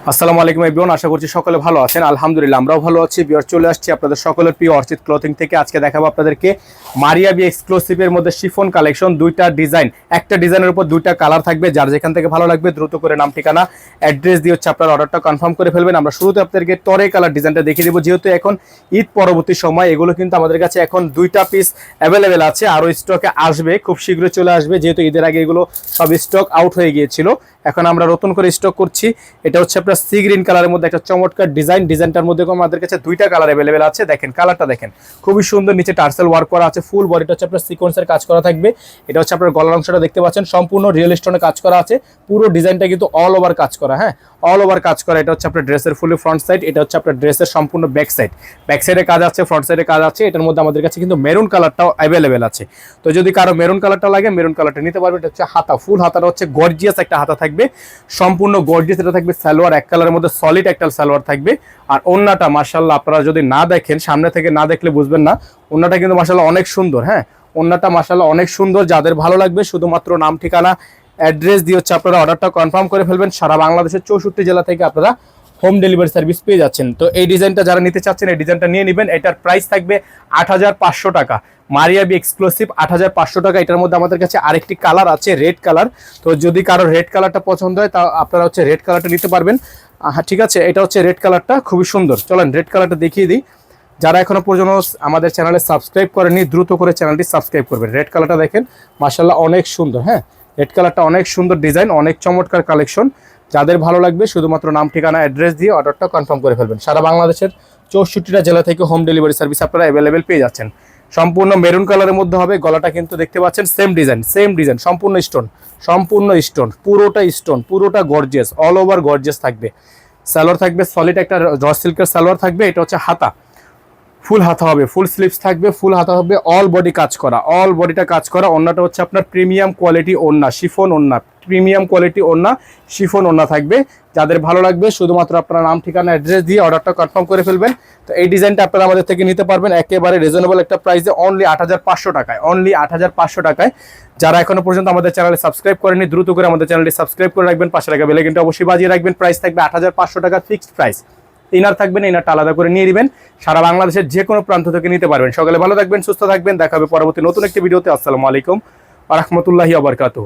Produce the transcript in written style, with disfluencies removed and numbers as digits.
আসসালামু আলাইকুম এভরিওয়ান, আশা করছি সকলে ভালো আছেন। আলহামদুলিল্লাহ আমরাও ভালো আছি। ভিউয়ার চলে আসছি আপনাদের সকলের প্রিয় অর্চিত ক্লথিং থেকে। আজকে দেখাবো আপনাদেরকে মারিয়া বি এক্সক্লুসিভের মধ্যে শিফন কালেকশন, দুইটা ডিজাইন, একটা ডিজাইনের উপর দুইটা কালার থাকবে। যার যেখান থেকে ভালো লাগবে দ্রুত করে নাম ঠিকানা অ্যাড্রেস দিয়ে হচ্ছে আপনার অর্ডারটা কনফার্ম করে ফেলবেন। আমরা শুরুতে আপনাদেরকে টরে কালার ডিজাইনটা দেখিয়ে দেবো। যেহেতু এখন ঈদ পরবর্তী সময়, এগুলো কিন্তু আমাদের কাছে এখন দুইটা পিস অ্যাভেলেবেল আছে, আরও স্টকে আসবে, খুব শীঘ্রই চলে আসবে। যেহেতু ঈদের আগে এগুলো সব স্টক আউট হয়ে গিয়েছিল, এখন আমরা নতুন করে স্টক করছি। এটা হচ্ছে আপনার সি গ্রিন কালারের মধ্যে একটা চমৎকার ডিজাইনটার মধ্যে আমাদের কাছে দুইটা কালার অ্যাভেলেবেল আছে। দেখেন কালারটা দেখেন, খুবই সুন্দর। নিচে টার্সেল ওয়ার্ক করা আছে, ফুল বডিটা হচ্ছে আপনার সিকোয়েন্সের কাজ করা থাকবে। এটা হচ্ছে আপনার গলার অংশটা দেখতে পাচ্ছেন, সম্পূর্ণ রিয়েল স্টোনে কাজ করা আছে। পুরো ডিজাইনটা কিন্তু অল ওভার কাজ করা, হ্যাঁ অল ওভার কাজ করা। এটা হচ্ছে আপনার ড্রেসের ফুলি ফ্রন্ট সাইড, এটা হচ্ছে আপনার ড্রেসের সম্পূর্ণ ব্যাক সাইডে কাজ আছে, ফ্রন্ট সাইডে কাজ আছে। এটার মধ্যে আমাদের কাছে কিন্তু মেরুন কালারটাও অ্যাভেলেবেল আছে। তো যদি কারো মেরুন কালারটা লাগে, মেরুন কালারটা নিতে পারবে। এটা হচ্ছে হাতা, ফুল হাতাটা হচ্ছে গর্জিয়াস একটা হাতা থাকবে, সম্পূর্ণ গর্জিয়াস। এটা থাকবে সালোয়ার, এক কালারের মধ্যে সলিড একটা সালোয়ার থাকবে। আর ওন্নাটা মাশাআল্লাহ আপনারা যদি না দেখেন, সামনে থেকে না দেখলে বুঝবেন না, ওন্নাটা কিন্তু মাশাআল্লাহ অনেক সুন্দর। হ্যাঁ ওন্নাটা মাশাআল্লাহ অনেক সুন্দর। যাদের ভালো লাগবে শুধুমাত্র নাম ঠিকানা অ্যাড্রেস দিয়ে হচ্ছে আপনারা অর্ডারটা কনফার্ম করে ফেলবেন। সারা বাংলাদেশের 64 জেলা থেকে আপনারা হোম ডেলিভারি সার্ভিস পেয়ে যাচ্ছেন। তো এই ডিজাইনটা যারা নিতে চাচ্ছেন, এই ডিজাইনটা নিয়ে নেবেন। এটার প্রাইস থাকবে ৮৫০০ টাকা। মারিয়া বি এক্সক্লুসিভ ৮৫০০ টাকা। এটার মধ্যে আমাদের কাছে আরেকটি কালার আছে, রেড কালার। তো যদি কারো রেড কালারটা পছন্দ হয়, তা আপনারা হচ্ছে রেড কালারটা নিতে পারবেন। হ্যাঁ ঠিক আছে, এটা হচ্ছে রেড কালারটা, খুবই সুন্দর। চলেন রেড কালারটা দেখিয়ে দিই। যারা এখনো পর্যন্ত আমাদের চ্যানেলে সাবস্ক্রাইব করেনি, দ্রুত করে চ্যানেলটি সাবস্ক্রাইব করবেন। রেড কালারটা দেখেন, মাশাআল্লাহ অনেক সুন্দর। হ্যাঁ রেড কালারটা অনেক সুন্দর ডিজাইন, অনেক চমৎকার কালেকশন। যাদের ভালো লাগবে শুধুমাত্র নাম ঠিকানা অ্যাড্রেস দিয়ে অর্ডারটা কনফার্ম করে ফেলবেন। সারা বাংলাদেশের 64টা জেলা থেকে হোম ডেলিভারি সার্ভিস আপনারা অ্যাভেলেবেল পেয়ে যাচ্ছেন। সম্পূর্ণ মেরুন কালারের মধ্যে হবে। গলাটা কিন্তু দেখতে পাচ্ছেন সেম ডিজাইন, সম্পূর্ণ স্টোন, পুরোটা স্টোন, পুরোটা গর্জিয়াস, অল ওভার গর্জিয়াস থাকবে। সালোয়ার থাকবে সলিড একটা র সিল্কের সালোয়ার থাকবে। এটা হচ্ছে হাতা, ফুল হাতা হবে, ফুল স্লিভস থাকবে, ফুল হাতা হবে, অল বডি কাজ করা, অল বডিটা কাজ করা। ওন্নাটা হচ্ছে আপনার প্রিমিয়াম কোয়ালিটি ওন্না, শিফন ওন্না, প্রিমিয়াম কোয়ালিটি ওন্না, শিফন ওন্না থাকবে। যাদের ভালো লাগবে শুধুমাত্র আপনার নাম ঠিকানা অ্যাড্রেস দিয়ে অর্ডারটা কনফার্ম করে ফেলবেন। তো এই ডিজাইনটা আপনারা আমাদের থেকে নিতে পারবেন একেবারে রিজনেবল একটা প্রাইসে, অনলি ৮৫০০ টাকায়, অনলি ৮৫০০ টাকায়। যারা এখনো পর্যন্ত আমাদের চ্যানেলে সাবস্ক্রাইব করেনি, দ্রুত করে আমাদের চ্যানেলটি সাবস্ক্রাইব করে রাখবেন। পাশে রাখা বেল আইকনটা অবশ্যই বাজিয়ে রাখবেন। প্রাইস থাকবে ৮৫০০ টাকা ফিক্সড প্রাইস। ইনার থাকবেন, ইনারটা আলাদা করে নিয়ে নেবেন। সারা বাংলাদেশের যে কোনো প্রান্ত থেকে নিতে পারবেন। সকালে ভালো থাকবেন, সুস্থ থাকবেন। দেখা হবে পরবর্তী নতুন একটি ভিডিওতে। আসসালামু আলাইকুম ওয়া রাহমাতুল্লাহি ওয়া বারাকাতুহু।